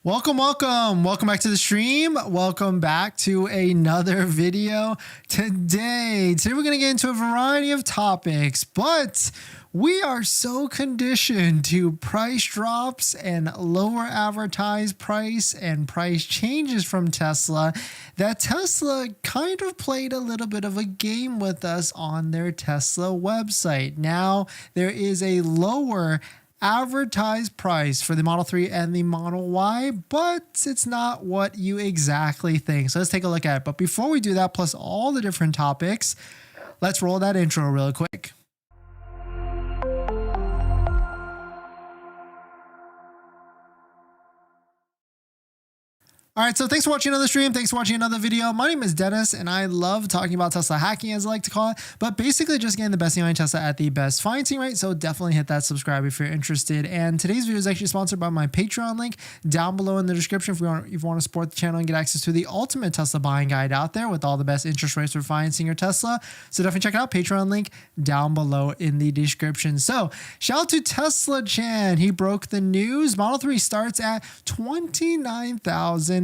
Welcome back to the stream. Welcome back to another video. Today we're going to get into a variety of topics, but we are so conditioned to price drops and lower advertised price and price changes from Tesla that Tesla kind of played a little bit of a game with us on their Tesla website. Now there is a lower advertised price for the Model 3 and the Model Y, but it's not what you exactly think. So let's take a look at it. But before we do that, plus all the different topics, let's roll that intro real quick. All right, so thanks for watching another stream. Thanks for watching another video. My name is Dennis, and I love talking about Tesla hacking, as I like to call it, but basically just getting the best behind Tesla at the best financing rate. So definitely hit that subscribe if you're interested. And today's video is actually sponsored by my Patreon link down below in the description if you want to support the channel and get access to the ultimate Tesla buying guide out there with all the best interest rates for financing your Tesla. So definitely check it out. Patreon link down below in the description. So shout out to Tesla Chan. He broke the news. Model 3 starts at $29,740,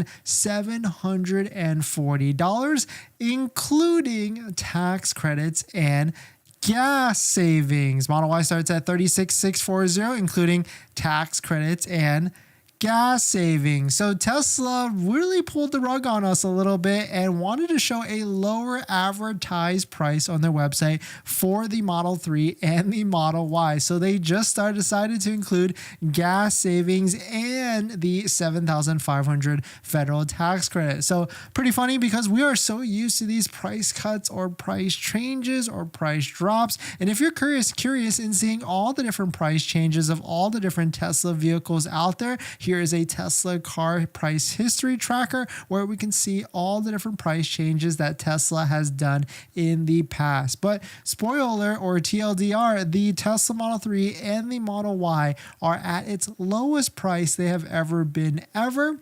including tax credits and gas savings. Model Y starts at $36,640, including tax credits and gas savings. So Tesla really pulled the rug on us a little bit and wanted to show a lower advertised price on their website for the Model 3 and the Model Y. So they just decided to include gas savings and the $7,500 federal tax credit. So pretty funny because we are so used to these price cuts or price changes or price drops. And if you're curious in seeing all the different price changes of all the different Tesla vehicles out there, here is a Tesla car price history tracker where we can see all the different price changes that Tesla has done in the past. But spoiler or TLDR, the Tesla Model 3 and the Model Y are at its lowest price they have ever been ever.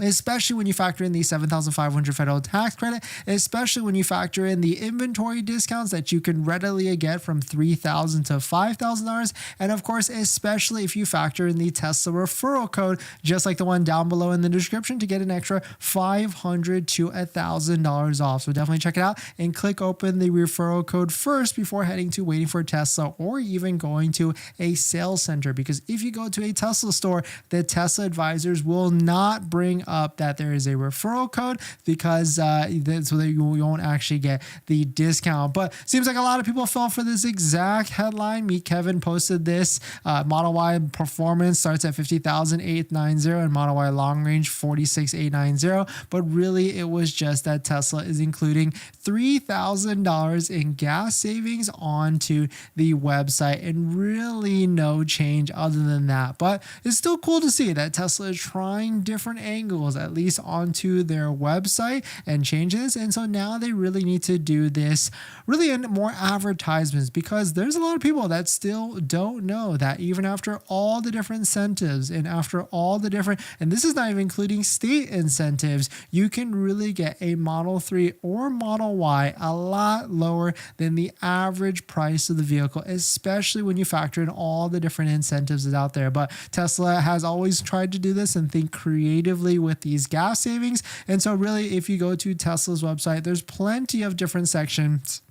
Especially when you factor in the $7,500 federal tax credit, especially when you factor in the inventory discounts that you can readily get from $3,000 to $5,000. And of course, especially if you factor in the Tesla referral code, just like the one down below in the description, to get an extra $500 to $1,000 off. So definitely check it out and click open the referral code first before heading to waiting for Tesla or even going to a sales center. Because if you go to a Tesla store, the Tesla advisors will not bring up that there is a referral code because so that you won't actually get the discount. But seems like a lot of people fell for this exact headline. Meet Kevin posted this. Model Y performance starts at $50,890 and Model Y long range $46,890. But really it was just that Tesla is including $3,000 in gas savings onto the website and really no change other than that. But it's still cool to see that Tesla is trying different angles at least onto their website and changes. And so now they really need to do this really in more advertisements because there's a lot of people that still don't know that even after all the different incentives and after all the different, and this is not even including state incentives, you can really get a Model 3 or Model Y a lot lower than the average price of the vehicle, especially when you factor in all the different incentives that's out there. But Tesla has always tried to do this and think creatively with these gas savings. And so really, if you go to Tesla's website, there's plenty of different sections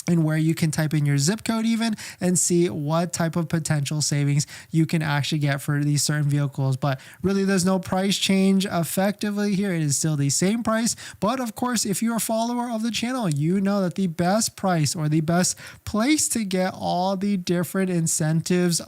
and where you can type in your zip code even and see what type of potential savings you can actually get for these certain vehicles. But really there's no price change effectively here. It is still the same price. But of course, if you're a follower of the channel, you know that the best price or the best place to get all the different incentives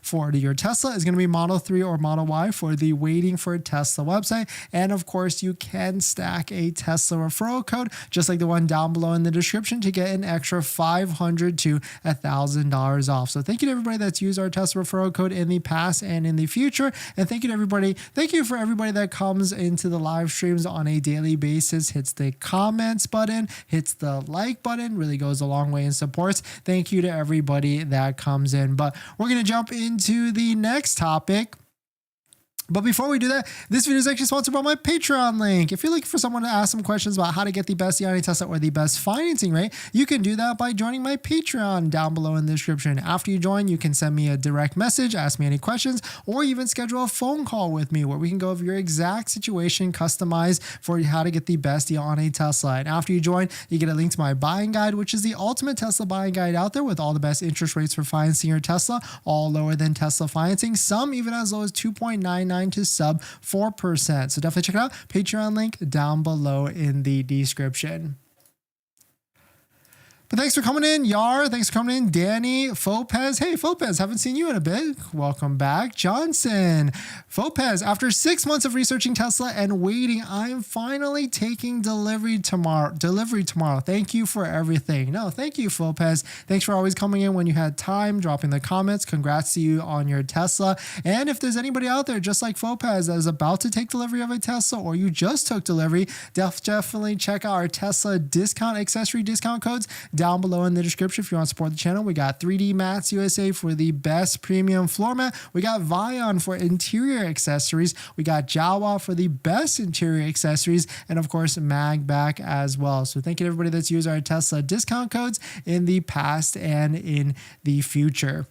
for your Tesla is going to be Model 3 or Model Y for the Waiting for Tesla website. And of course, you can stack a Tesla referral code, just like the one down below in the description, to get an extra $500 to $1,000 off. So thank you to everybody that's used our Tesla referral code in the past and in the future. And thank you to everybody. Thank you for everybody that comes into the live streams on a daily basis, hits the comments button, hits the like button, really goes a long way and supports. Thank you to everybody that comes in. But we're going to jump into the next topic. But before we do that, this video is actually sponsored by my Patreon link. If you're looking for someone to ask some questions about how to get the best deal on a Tesla or the best financing rate, you can do that by joining my Patreon down below in the description. After you join, you can send me a direct message, ask me any questions, or even schedule a phone call with me where we can go over your exact situation, customized for how to get the best deal on a Tesla. And after you join, you get a link to my buying guide, which is the ultimate Tesla buying guide out there with all the best interest rates for financing your Tesla, all lower than Tesla financing, some even as low as 2.99 to sub 4%. So definitely check it out. Patreon link down below in the description. But thanks for coming in, Yar. Thanks for coming in, Danny. Fopez. Hey, Fopez, haven't seen you in a bit. Welcome back. Johnson. Fopez, after 6 months of researching Tesla and waiting, I'm finally taking delivery tomorrow. Thank you for everything. No, thank you, Fopez. Thanks for always coming in when you had time, dropping the comments. Congrats to you on your Tesla. And if there's anybody out there just like Fopez that is about to take delivery of a Tesla, or you just took delivery, definitely check out our Tesla accessory discount codes down below in the description if you want to support the channel. We got 3D Mats USA for the best premium floor mat. We got Vion for interior accessories. We got Jawa for the best interior accessories, and of course MAGBAK as well. So thank you to everybody that's used our Tesla discount codes in the past and in the future.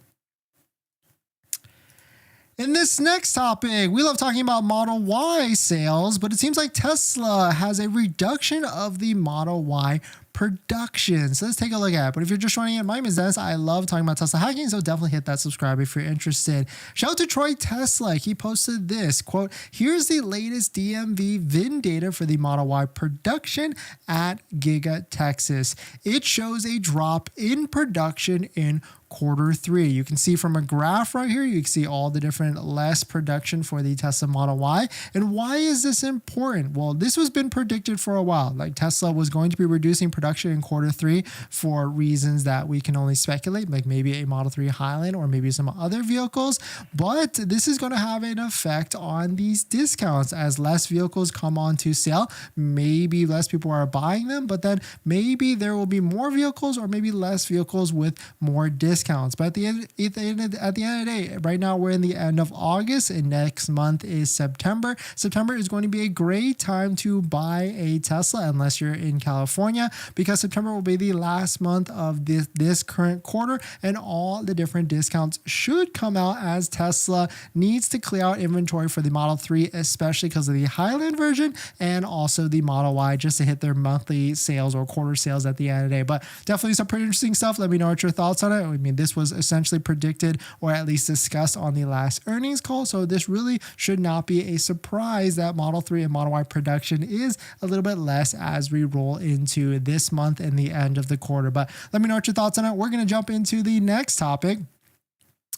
In this next topic, we love talking about Model Y sales, but it seems like Tesla has a reduction of the Model Y production. So let's take a look at it. But if you're just joining in, my name is Dennis. I love talking about Tesla hacking, so definitely hit that subscribe if you're interested. Shout out to Troy Tesla. He posted this, quote, "Here's the latest DMV VIN data for the Model Y production at Giga Texas. It shows a drop in production in Q3. You can see from a graph right here, you can see all the different less production for the Tesla Model Y. And why is this important? Well, this has been predicted for a while. Like Tesla was going to be reducing production in Q3 for reasons that we can only speculate, like maybe a Model 3 Highland or maybe some other vehicles. But this is going to have an effect on these discounts as less vehicles come onto sale. Maybe less people are buying them, but then maybe there will be more vehicles or maybe less vehicles with more discounts. But at the end of the day, right now we're in the end of August and next month is September. September is going to be a great time to buy a Tesla unless you're in California, because September will be the last month of this current quarter and all the different discounts should come out as Tesla needs to clear out inventory for the Model 3, especially because of the Highland version and also the Model Y, just to hit their monthly sales or quarter sales at the end of the day. But definitely some pretty interesting stuff. Let me know what your thoughts on it. I mean, this was essentially predicted or at least discussed on the last earnings call. So this really should not be a surprise that Model 3 and Model Y production is a little bit less as we roll into this month and the end of the quarter. But let me know what your thoughts on it. We're going to jump into the next topic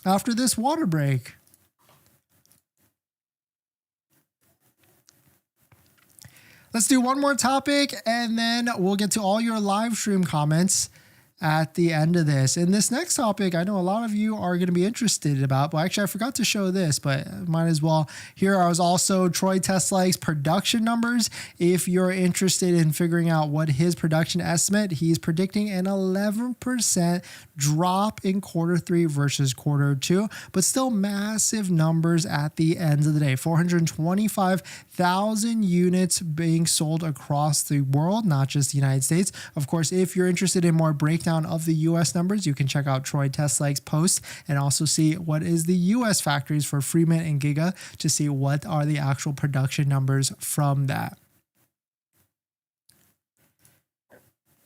after this water break. Let's do one more topic and then we'll get to all your live stream comments at the end of this. In this next topic, I know a lot of you are going to be interested about, but actually I forgot to show this, but might as well. Here are also Troy Tesla's production numbers. If you're interested in figuring out what his production estimate, he's predicting an 11% drop in Q3 versus Q2, but still massive numbers at the end of the day. 425,000 units being sold across the world, not just the United States. Of course, if you're interested in more breakdown of the US numbers, you can check out Troy Tesla's post and also see what is the US factories for Fremont and Giga to see what are the actual production numbers from that.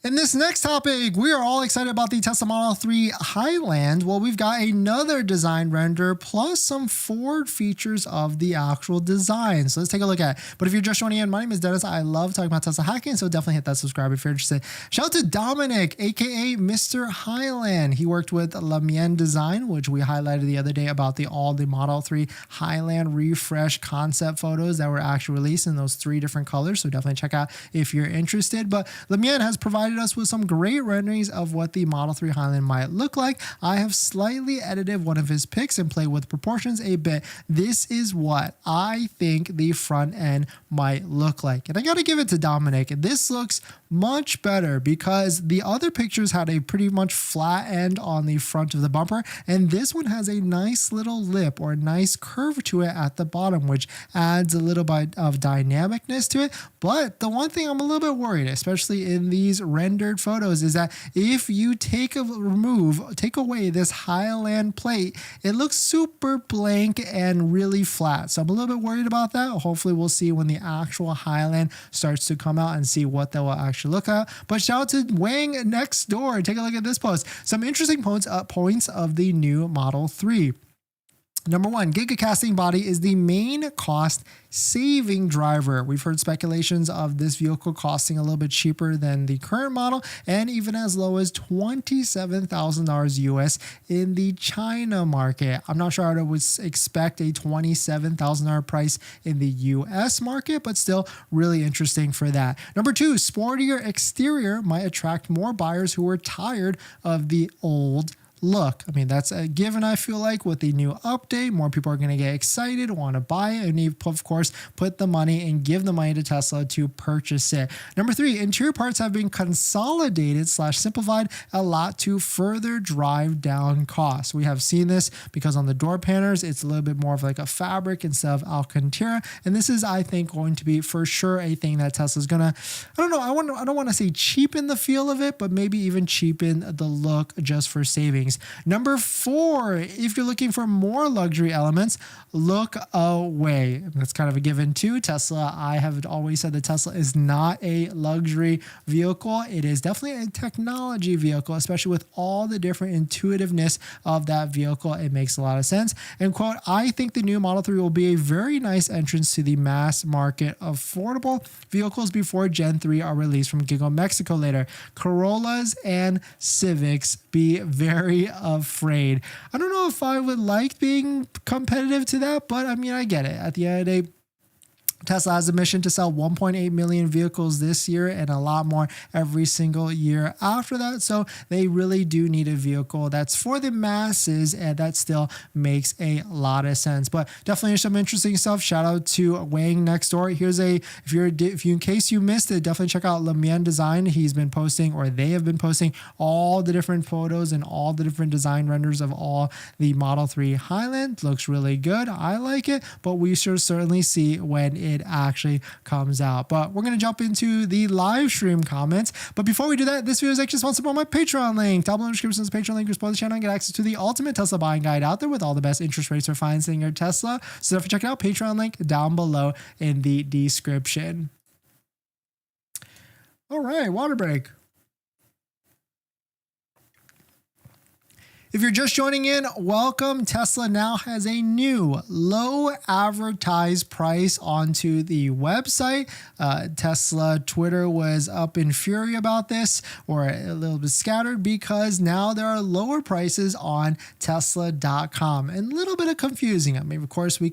In this next topic, we are all excited about the Tesla Model 3 Highland. Well, we've got another design render plus some forward features of the actual design. So let's take a look at it. But if you're just joining in, my name is Dennis. I love talking about Tesla hacking, so definitely hit that subscribe if you're interested. Shout out to Dominic, aka Mr. Highland. He worked with RIVIAN Design, which we highlighted the other day about all the Model 3 Highland refresh concept photos that were actually released in those 3 different colors. So definitely check out if you're interested. But RIVIAN has provided us with some great renderings of what the Model 3 Highland might look like. I have slightly edited one of his pics and played with proportions a bit. This is what I think the front end might look like. And I got to give it to Dominic. This looks much better because the other pictures had a pretty much flat end on the front of the bumper, and this one has a nice little lip or a nice curve to it at the bottom, which adds a little bit of dynamicness to it. But the one thing I'm a little bit worried, especially in these rendered photos, is that if you take away this Highland plate, it looks super blank and really flat. So I'm a little bit worried about that. Hopefully we'll see when the actual Highland starts to come out and see what that will actually look at. But shout out to Wang next door. Take a look at this post. Some interesting points of the new Model 3. Number one, gigacasting body is the main cost saving driver. We've heard speculations of this vehicle costing a little bit cheaper than the current model and even as low as $27,000 US in the China market. I'm not sure I would expect a $27,000 price in the US market, but still really interesting for that. Number two, sportier exterior might attract more buyers who are tired of the old look. I mean, that's a given, I feel like, with the new update. More people are going to get excited, want to buy it, and you, of course, put the money and give the money to Tesla to purchase it. Number three, interior parts have been consolidated / simplified a lot to further drive down costs. We have seen this because on the door panels, it's a little bit more of like a fabric instead of Alcantara. And this is, I think, going to be for sure a thing that Tesla's going to, I don't want to say cheapen the feel of it, but maybe even cheapen the look just for savings. Number four, if you're looking for more luxury elements, look away. That's kind of a given too. Tesla, I have always said that Tesla is not a luxury vehicle. It is definitely a technology vehicle, especially with all the different intuitiveness of that vehicle. It makes a lot of sense. And quote, I think the new Model 3 will be a very nice entrance to the mass market affordable vehicles before Gen 3 are released from Giga Mexico later. Corollas and Civics, be very afraid. I don't know if I would like being competitive to that, but I mean, I get it. At the end of the day, Tesla has a mission to sell 1.8 million vehicles this year and a lot more every single year after that. So they really do need a vehicle that's for the masses, and that still makes a lot of sense. But definitely some interesting stuff. Shout out to Wang next door. Here's in case you missed it, definitely check out Lemian Design. He's been posting, or they have been posting, all the different photos and all the different design renders of all the Model 3 Highland. Looks really good. I like it, but we should certainly see when it actually comes out. But we're going to jump into the live stream comments. But before we do that, this video is actually sponsored by my Patreon link. Down below in the description is the Patreon link. You support the channel and get access to the ultimate Tesla buying guide out there with all the best interest rates for financing your Tesla. So definitely check it out. Patreon link down below in the description. All right, water break. If you're just joining in, welcome. Tesla now has a new low advertised price onto the website. Tesla Twitter was up in fury about this, or a little bit scattered, because now there are lower prices on Tesla.com. And a little bit of confusing. I mean, of course, we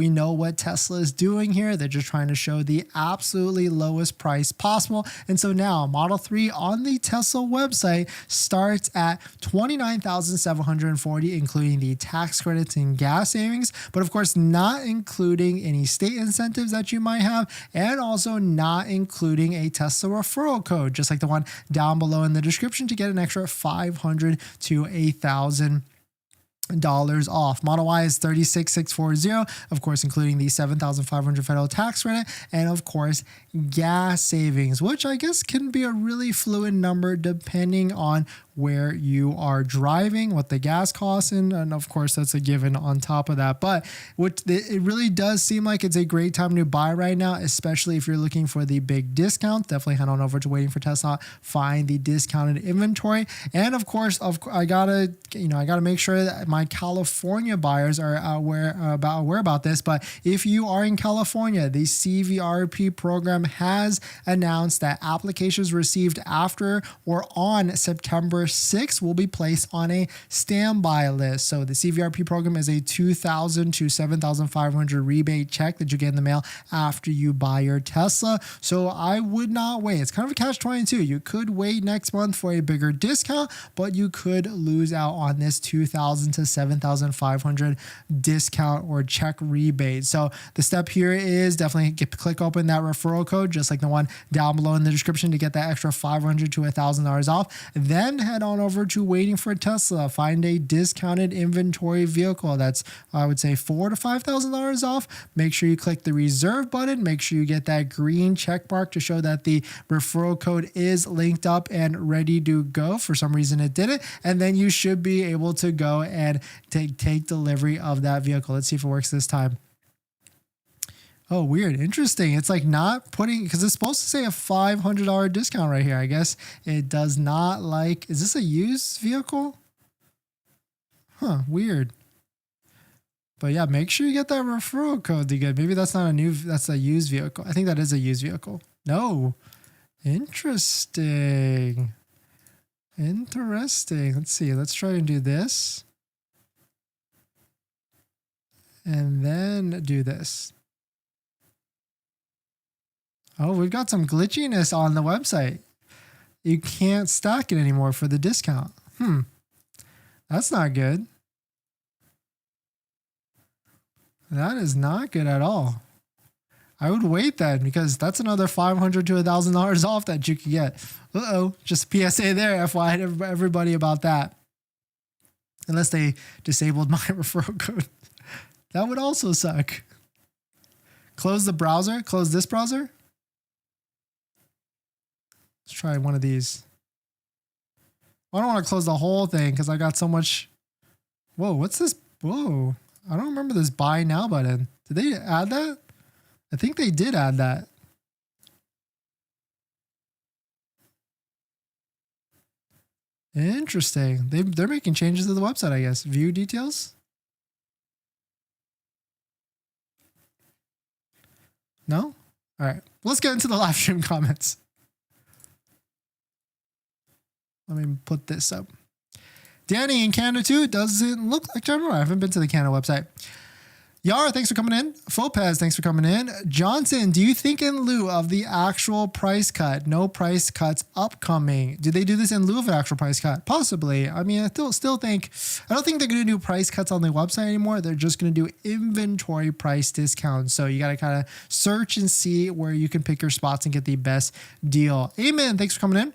know what Tesla is doing here. They're just trying to show the absolutely lowest price possible. And so now Model 3 on the Tesla website starts at $29,740, including the tax credits and gas savings, but of course not including any state incentives that you might have, and also not including a Tesla referral code, just like the one down below in the description, to get an extra $500 to $1,000 off. Model Y is $36,640, of course, including the $7,500 federal tax credit, and of course, gas savings, which I guess can be a really fluid number depending on where you are driving, what the gas costs, and of course that's a given on top of that. But it really does seem like it's a great time to buy right now, especially if you're looking for the big discount. Definitely head on over to Waiting for Tesla, find the discounted inventory, and of course, I gotta make sure that my California buyers are aware about this. But if you are in California, the CVRP program has announced that applications received after or on September 6 will be placed on a standby list. So the CVRP program is a $2,000 to $7,500 rebate check that you get in the mail after you buy your Tesla. So I would not wait. It's kind of a catch-22. You could wait next month for a bigger discount, but you could lose out on this $2,000 to $7,500 discount or check rebate. So the step here is definitely click open that referral code, just like the one down below in the description, to get that extra $500 to $1,000 off. Then head on over to Waiting for Tesla. Find a discounted inventory vehicle that's, I would say, $4,000 to $5,000 off. Make sure you click the reserve button. Make sure you get that green check mark to show that the referral code is linked up and ready to go. For some reason it didn't, and then you should be able to go and take delivery of that vehicle. Let's see if it works this time. Oh, weird. Interesting. It's like not putting, because it's supposed to say a $500 discount right here. I guess it does not like, is this a used vehicle? Huh, weird. But yeah, make sure you get that referral code to get. Maybe that's not a new, that's a used vehicle. I think that is a used vehicle. No. Interesting. Interesting. Let's see. Let's try and do this. And then do this. Oh, we've got some glitchiness on the website. You can't stack it anymore for the discount. That's not good. That is not good at all. I would wait then, because that's another $500 to $1,000 off that you could get. Uh-oh, just a PSA there, FYI, everybody about that. Unless they disabled my referral code. That would also suck. Close the browser, close this browser. Let's try one of these. I don't want to close the whole thing because I got so much. Whoa, what's this? Whoa, I don't remember this buy now button. Did they add that? I think they did add that. Interesting. They're making changes to the website, I guess. View details? No? All right. Let's get into the live stream comments. Let me put this up. Danny in Canada too. Doesn't look like General. I haven't been to the Canada website. Yara, thanks for coming in. Fopez, thanks for coming in. Johnson, do you think in lieu of the actual price cut, no price cuts upcoming? Do they do this in lieu of an actual price cut? Possibly. I mean, I still think, I don't think they're going to do price cuts on the website anymore. They're just going to do inventory price discounts. So you got to kind of search and see where you can pick your spots and get the best deal. Amen. Thanks for coming in.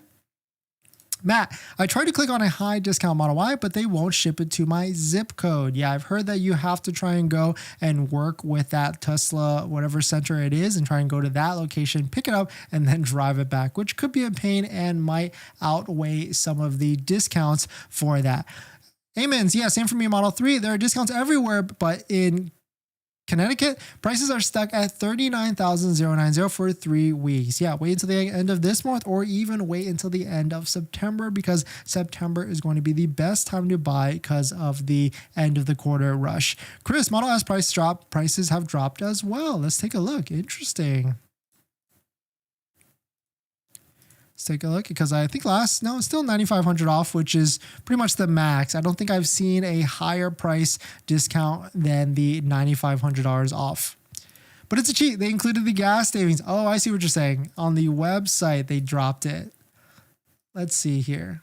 Matt, I tried to click on a high discount Model Y, but they won't ship it to my zip code. Yeah, I've heard that you have to try and go and work with that Tesla, whatever center it is, and try and go to that location, pick it up, and then drive it back, which could be a pain and might outweigh some of the discounts for that. Amens, yeah, same for me, Model 3. There are discounts everywhere, but in Connecticut, prices are stuck at $39,090 for 3 weeks. Yeah, wait until the end of this month or even wait until the end of September, because September is going to be the best time to buy because of the end of the quarter rush. Chris, Model S prices have dropped as well. Let's take a look. Interesting. Let's take a look, because I think it's still $9,500 off, which is pretty much the max. I don't think I've seen a higher price discount than the $9,500 off. But it's a cheat. They included the gas savings. Oh, I see what you're saying. On the website, they dropped it. Let's see here.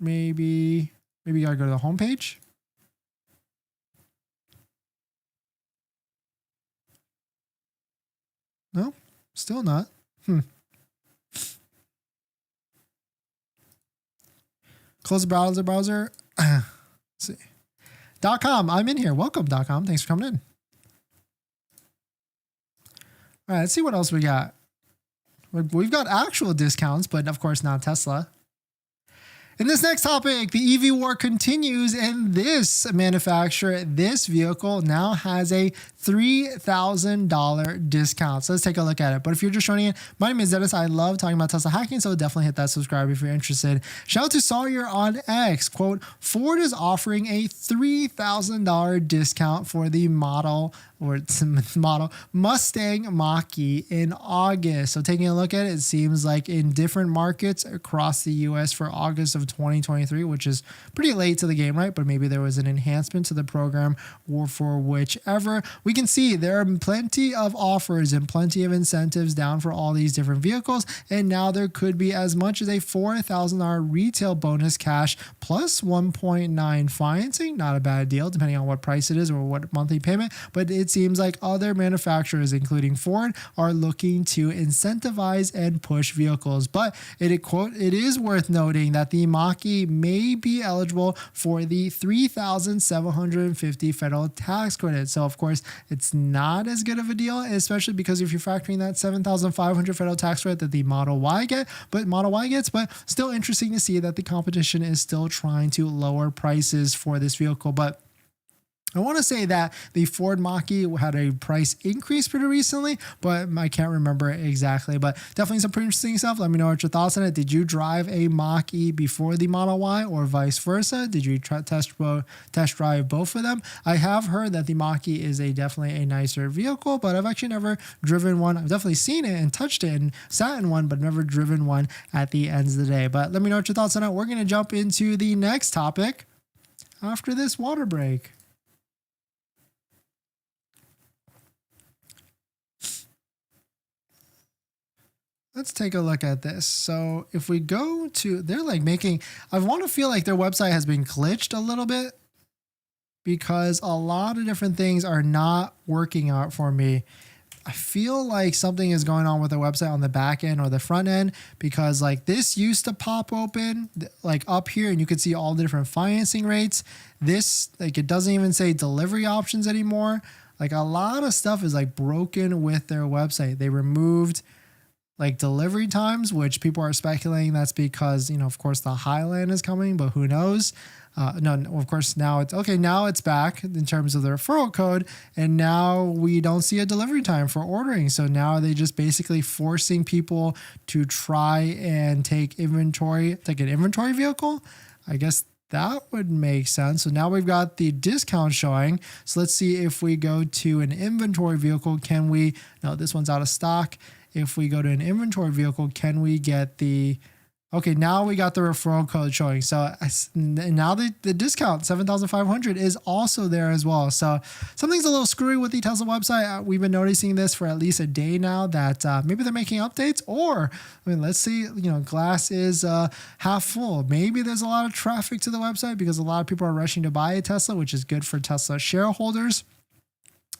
Maybe you gotta go to the homepage. No, still not. Close the browser. Let's see. .com. I'm in here. Welcome, .com. Thanks for coming in. All right, let's see what else we got. We've got actual discounts, but of course not Tesla. In this next topic, the EV war continues, and this manufacturer, this vehicle now has a $3,000 discount. So let's take a look at it. But if you're just joining in, my name is Dennis. I love talking about Tesla hacking, so definitely hit that subscribe if you're interested. Shout out to Sawyer on X. Quote, Ford is offering a $3,000 discount for the model Mustang Mach-E in August. So taking a look at it, it seems like in different markets across the US for August of 2023, which is pretty late to the game, right? But maybe there was an enhancement to the program or for whichever. We can see there are plenty of offers and plenty of incentives down for all these different vehicles. And now there could be as much as a $4,000 retail bonus cash plus 1.9 financing. Not a bad deal, depending on what price it is or what monthly payment. But it seems like other manufacturers, including Ford, are looking to incentivize and push vehicles. But it is worth noting that the Mach-E may be eligible for the $3,750 federal tax credit. So of course, it's not as good of a deal, especially because if you're factoring that $7,500 federal tax credit that the Model Y gets, but still interesting to see that the competition is still trying to lower prices for this vehicle. But I want to say that the Ford Mach-E had a price increase pretty recently, but I can't remember exactly. But definitely some pretty interesting stuff. Let me know what your thoughts on it. Did you drive a Mach-E before the Model Y or vice versa? Did you test drive both of them? I have heard that the Mach-E is definitely a nicer vehicle, but I've actually never driven one. I've definitely seen it and touched it and sat in one, but never driven one at the end of the day. But let me know what your thoughts on it. We're going to jump into the next topic after this water break. Let's take a look at this. So if we go to, they're like making, I want to feel like their website has been glitched a little bit because a lot of different things are not working out for me. I feel like something is going on with the website on the back end or the front end because like this used to pop open like up here and you could see all the different financing rates. This, like it doesn't even say delivery options anymore. Like a lot of stuff is like broken with their website. They removed like delivery times, which people are speculating that's because, you know, of course the Highland is coming, but who knows? No, of course now it's okay. Now it's back in terms of the referral code. And now we don't see a delivery time for ordering. So now they just basically forcing people to try and take an inventory vehicle. I guess that would make sense. So now we've got the discount showing. So let's see if we go to an inventory vehicle, no, this one's out of stock. If we go to an inventory vehicle, can we get okay, now we got the referral code showing. So now the discount, $7,500 is also there as well. So something's a little screwy with the Tesla website. We've been noticing this for at least a day now that maybe they're making updates or, I mean, let's see, you know, glass is half full. Maybe there's a lot of traffic to the website because a lot of people are rushing to buy a Tesla, which is good for Tesla shareholders.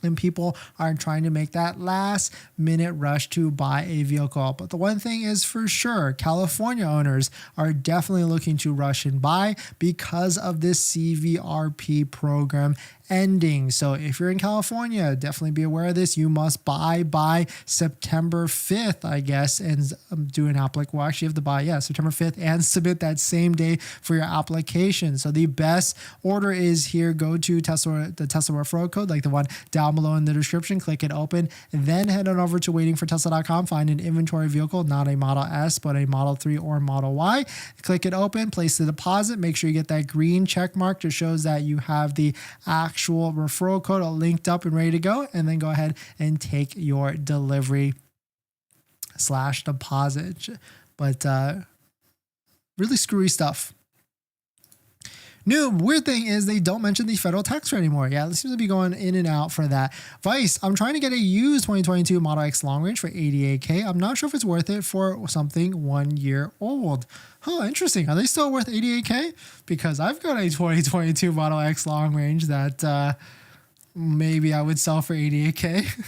And people are trying to make that last minute rush to buy a vehicle. But the one thing is for sure, California owners are definitely looking to rush and buy because of this CVRP program ending. So if you're in California, definitely be aware of this. You must buy by September 5th, I guess, and do an application. Well, actually you have to buy, September 5th and submit that same day for your application. So the best order is here. Go to the Tesla referral code, like the one down below in the description, click it open, and then head on over to waitingfortesla.com, find an inventory vehicle, not a Model S, but a Model 3 or Model Y. Click it open, place the deposit, make sure you get that green check mark that shows that you have the actual referral code linked up and ready to go, and then go ahead and take your delivery / deposit. But really screwy stuff. New weird thing is they don't mention the federal tax rate anymore. Yeah, it seems to be going in and out for that. Vice, I'm trying to get a used 2022 Model X long range for $88K. I'm not sure if it's worth it for something 1 year old. Oh, interesting. Are they still worth $88K? Because I've got a 2022 Model X long range that maybe I would sell for $88K.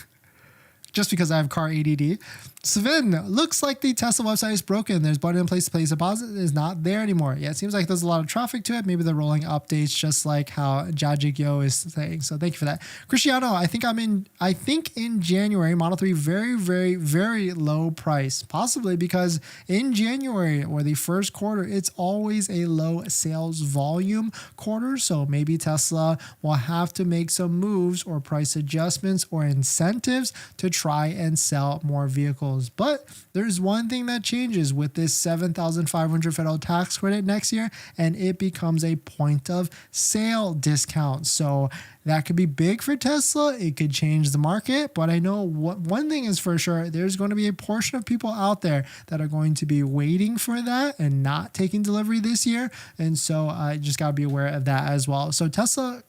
just because I have car ADD. Sven, looks like the Tesla website is broken. There's button in place to place deposit is not there anymore. Yeah, it seems like there's a lot of traffic to it. Maybe they're rolling updates, just like how Jajik Yo is saying. So thank you for that. Cristiano, I think in January, Model 3 very, very, very low price. Possibly because in January or the first quarter, it's always a low sales volume quarter. So maybe Tesla will have to make some moves or price adjustments or incentives to try and sell more vehicles. But there's one thing that changes with this $7,500 federal tax credit next year, and it becomes a point of sale discount. So that could be big for Tesla. It could change the market. But I know one thing is for sure, there's going to be a portion of people out there that are going to be waiting for that and not taking delivery this year. And so I just got to be aware of that as well. So Tesla,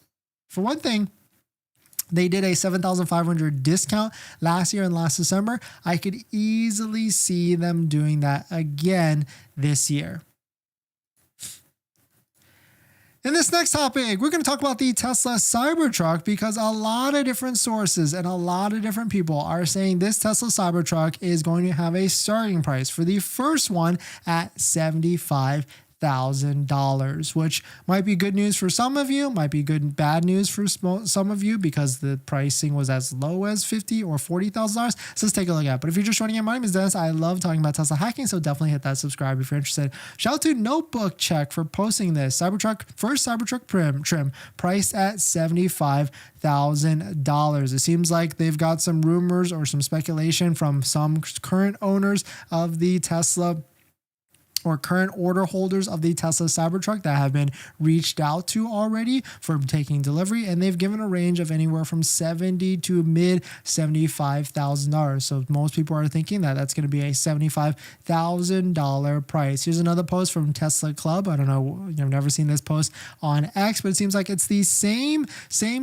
for one thing, they did a $7,500 discount last year and last December. I could easily see them doing that again this year. In this next topic, we're going to talk about the Tesla Cybertruck because a lot of different sources and a lot of different people are saying this Tesla Cybertruck is going to have a starting price for the first one at $75,000, which might be good news for some of you, might be bad news for some of you because the pricing was as low as $50,000 or $40,000. So let's take a look at it. But if you're just joining in, my name is Dennis. I love talking about Tesla hacking, so definitely hit that subscribe if you're interested. Shout out to Notebook Check for posting this. First Cybertruck trim priced at $75,000. It seems like they've got some rumors or some speculation from some current owners of the Tesla or current order holders of the Tesla Cybertruck that have been reached out to already for taking delivery, and they've given a range of anywhere from $70,000 to mid $75,000. So most people are thinking that that's going to be a $75,000 price. Here's another post from Tesla Club. I don't know, I've never seen this post on X, but it seems like it's the same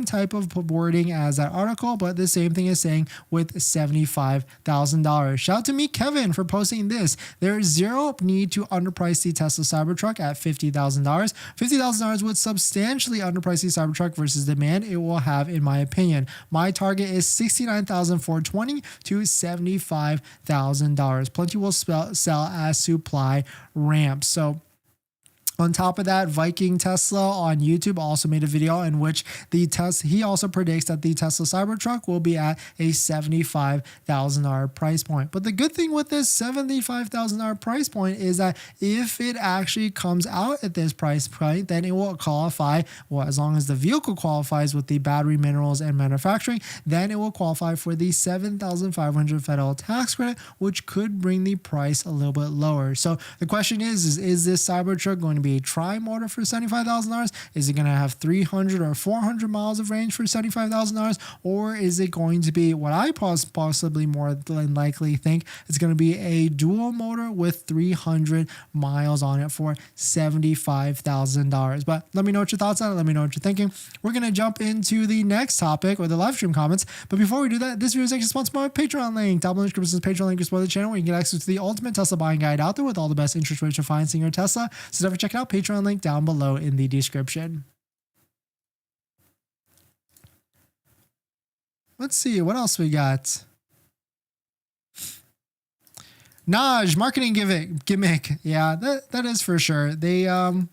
type of wording as that article, but the same thing is saying with $75,000. Shout out to me, Kevin, for posting this. There is zero need to underprice the Tesla Cybertruck at $50,000. $50,000 would substantially underprice the Cybertruck versus demand it will have, in my opinion. My target is $69,420 to $75,000. Plenty will sell as supply ramps. So on top of that, Viking Tesla on YouTube also made a video in which he also predicts that the Tesla Cybertruck will be at a $75,000 price point. But the good thing with this $75,000 price point is that if it actually comes out at this price point, then it will qualify, well, as long as the vehicle qualifies with the battery minerals and manufacturing, then it will qualify for the $7,500 federal tax credit, which could bring the price a little bit lower. So the question is this Cybertruck going to be a tri-motor for $75,000? Is it going to have 300 or 400 miles of range for $75,000? Or is it going to be what I possibly more than likely think it's going to be a dual motor with 300 miles on it for $75,000? But let me know what your thoughts on it. Let me know what you're thinking. We're going to jump into the next topic or the live stream comments. But before we do that, this video is actually sponsored by my Patreon link. Down below in the description is Patreon link to support the channel where you can get access to the ultimate Tesla buying guide out there with all the best interest rates for financing your Tesla. So definitely check it out. Patreon link down below in the description. Let's see what else we got. Naj, marketing gimmick. Yeah, that is for sure. They're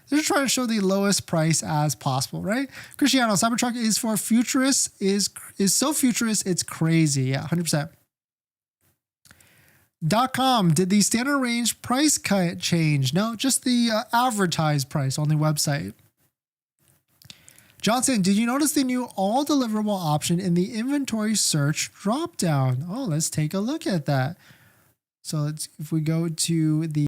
just trying to show the lowest price as possible, right? Cristiano, Cybertruck is for futurists, is so futurist, it's crazy. Yeah, 100%. .com, did the standard range price cut change? No, just the advertised price on the website. Johnson, did you notice the new all deliverable option in the inventory search dropdown? Oh, let's take a look at that. So if we go to the